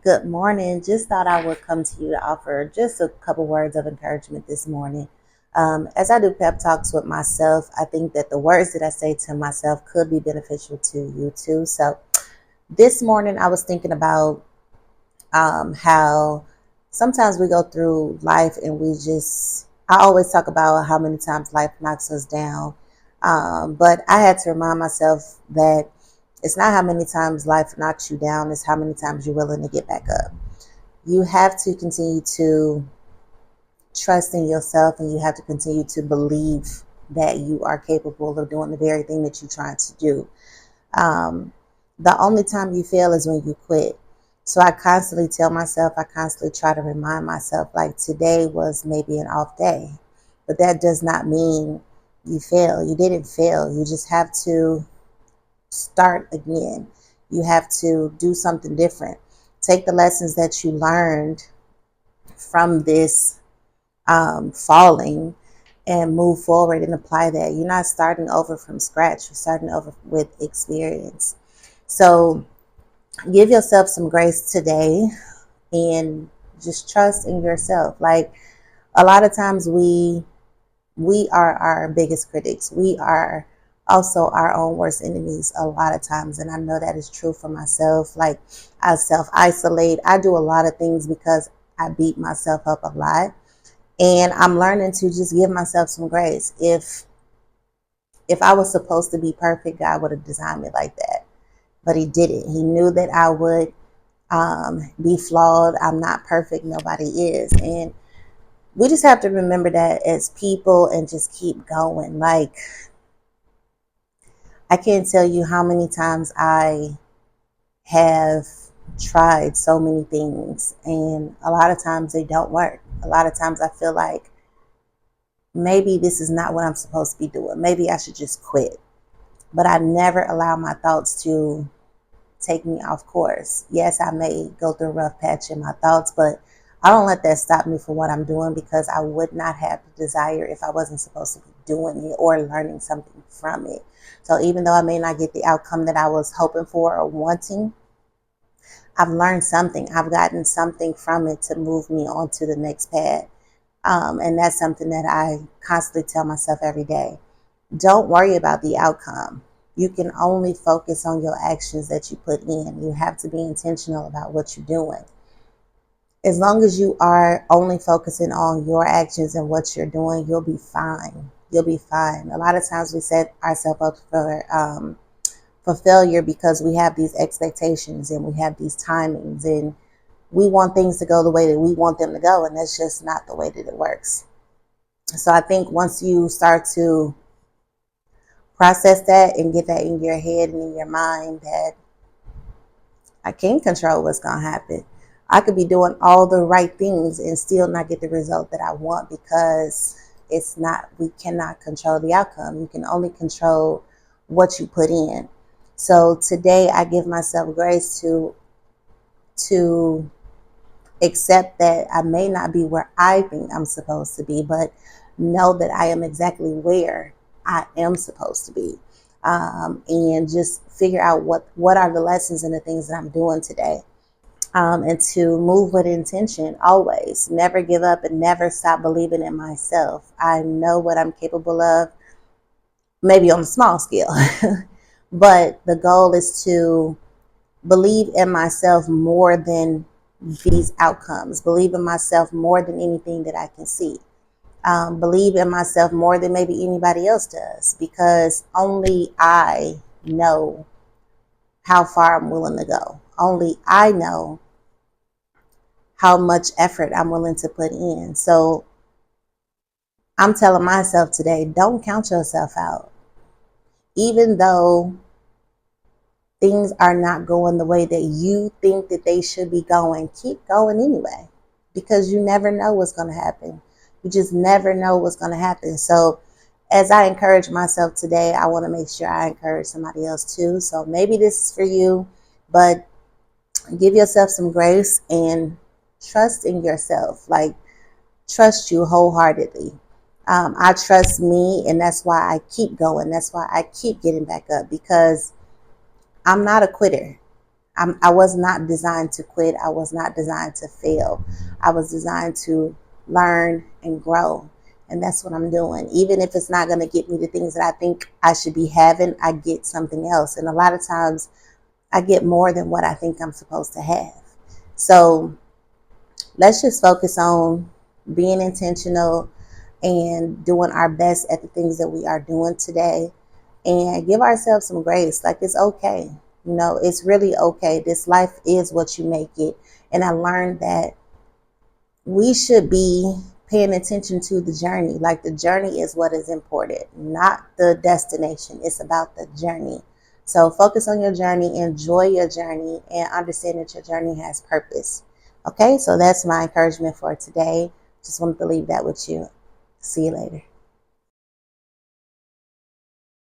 Good morning. Just thought I would come to you to offer just a couple words of encouragement this morning. As I do pep talks with myself, I think that the words that I say to myself could be beneficial to you too. So this morning I was thinking about how sometimes we go through life and I always talk about how many times life knocks us down. But I had to remind myself that it's not how many times life knocks you down, it's how many times you're willing to get back up. You have to continue to trust in yourself, and you have to continue to believe that you are capable of doing the very thing that you're trying to do. Um, the only time you fail is when you quit. So I constantly tell myself, I constantly try to remind myself, like today was maybe an off day, but that does not mean you fail. You didn't fail. You just have to start again. You have to do something different. Take the lessons that you learned from this falling and move forward and apply that. You're not starting over from scratch, you're starting over with experience. So give yourself some grace today and just trust in yourself. Like a lot of times we are our biggest critics. We are also our own worst enemies a lot of times. And I know that is true for myself. Like I self isolate. I do a lot of things because I beat myself up a lot. And I'm learning to just give myself some grace. If I was supposed to be perfect, God would have designed me like that. But he didn't. He knew that I would be flawed. I'm not perfect. Nobody is. And we just have to remember that as people and just keep going. Like, I can't tell you how many times I have tried so many things, and a lot of times they don't work. A lot of times I feel like maybe this is not what I'm supposed to be doing. Maybe I should just quit. But I never allow my thoughts to take me off course. Yes, I may go through a rough patch in my thoughts, but I don't let that stop me from what I'm doing, because I would not have the desire if I wasn't supposed to be doing it or learning something from it. So even though I may not get the outcome that I was hoping for or wanting, I've learned something. I've gotten something from it to move me on to the next path. And that's something that I constantly tell myself every day. Don't worry about the outcome. You can only focus on your actions that you put in. You have to be intentional about what you're doing. As long as you are only focusing on your actions and what you're doing, you'll be fine. You'll be fine. A lot of times we set ourselves up for failure because we have these expectations and we have these timings, and we want things to go the way that we want them to go, and that's just not the way that it works. So I think once you start to process that and get that in your head and in your mind, that I can't control what's going to happen. I could be doing all the right things and still not get the result that I want, because we cannot control the outcome. You can only control what you put in. So today I give myself grace to accept that I may not be where I think I'm supposed to be, but know that I am exactly where I am supposed to be. And just figure out what are the lessons and the things that I'm doing today. And to move with intention always. Never give up and never stop believing in myself. I know what I'm capable of, maybe on a small scale. But the goal is to believe in myself more than these outcomes, believe in myself more than anything that I can see. Believe in myself more than maybe anybody else does, because only I know how far I'm willing to go. Only I know how much effort I'm willing to put in. So I'm telling myself today, don't count yourself out. Even though things are not going the way that you think that they should be going, keep going anyway, because you never know what's going to happen. You just never know what's going to happen. So as I encourage myself today, I want to make sure I encourage somebody else too. So maybe this is for you, but give yourself some grace and trust in yourself. Like, trust you wholeheartedly. I trust me, and that's why I keep going. That's why I keep getting back up, because I'm not a quitter. I was not designed to quit. I was not designed to fail. I was designed to learn and grow. And that's what I'm doing. Even if it's not going to get me the things that I think I should be having, I get something else. And a lot of times I get more than what I think I'm supposed to have. So let's just focus on being intentional and doing our best at the things that we are doing today, and give ourselves some grace. Like, it's okay. It's really okay. This life is what you make it. And I learned that we should be paying attention to the journey. Like, the journey is what is important, not the destination. It's about the journey. So focus on your journey, enjoy your journey, and understand that your journey has purpose. Okay, so that's my encouragement for today. Just wanted to leave that with you. See you later.